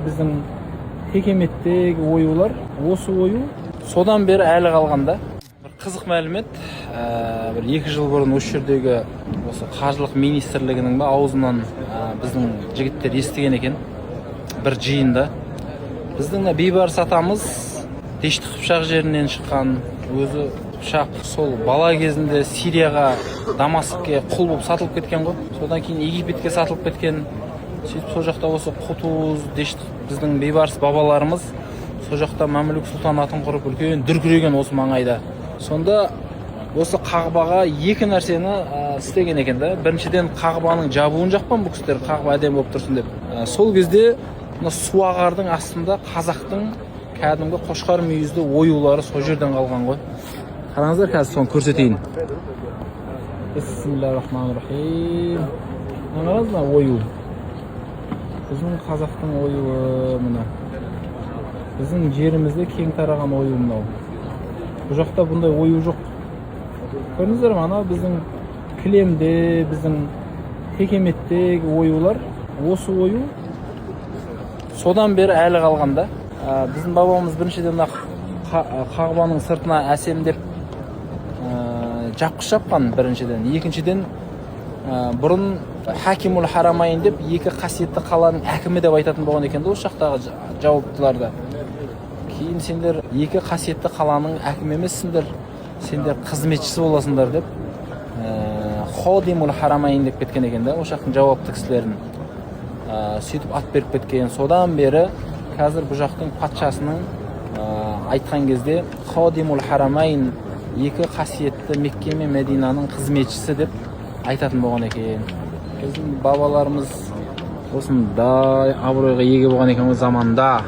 Біздің текеметтегі оюлар, осы ою содан бері әлі қалғанда. Бір қызық мәлімет, бір 2 жыл бұрын осы жердегі осы қаржылық министрлігінің аузынан біздің жігіттер естіген екен. Бір жиында біздің бейбарыс атамыз Дешті Қыпшақ жерінен шыққан, өзі Қыпшақ сол бала кезінде Сирияға, Дамаскке құл болып сатылып кеткен ғой. Содан кейін Египетке сатылып кеткен. Сөйтіп сол жақта осы Құтуз, Дешті біздің бейбарыс бабаларымыз сол жақта Мәмлүк сұлтанатын құрып үлкен дүркіреген осы маңайда. Сонда осы Қағбаға 2 нәрсені істеген екен да. Біріншіден Қағбаның жабуын жақпан бұл кісілер, Қағба әдемі болып тұрсын деп. Сол кезде суағардың астында қазақтың кәдімгі қошқар мүйізді оюлары сол жерден қалған ғой. Қараңыздар, қазір соны көрсетейін. Бисмиллахиррахманиррахим. Қараңыздар, ою. Біздің қазақтың оюы мына. Біздің жерімізде кең тараған ою мынау. Бұл жақта бұндай ою жоқ. Көрдіңіздер ме? Ана біздің кілемде, біздің текеметтегі оюлар, осы ою содан бері әлі қалғанда. Біздің бабамыз біріншіден Қағбаның сыртына әсемдеп жапқыш жапқан біріншіден. Екіншіден бұрын Хакимул Харамайн деп 2 қасиетті қаланың әкімі деп айтатын болған екен осы жақтағы жауаптыларда. Кейін сендер 2 қасиетті қаланың әкімі емессіңдер, сендер қызметшісі боласыңдар деп Ходимул Харамайн деп кеткен екен да, осы жақтың жауапты кісілерін. Сөйтіп ат беріп кеткен. Содан бері қазір бұл жақтың патшасының айтқан кезде Ходимул Харамайн 2 қасиетті Мекке мен Мединаның қызметшісі деп айтатын болған екен. Біздің бабаларымыз осындай абыройға ие болған екен заманда.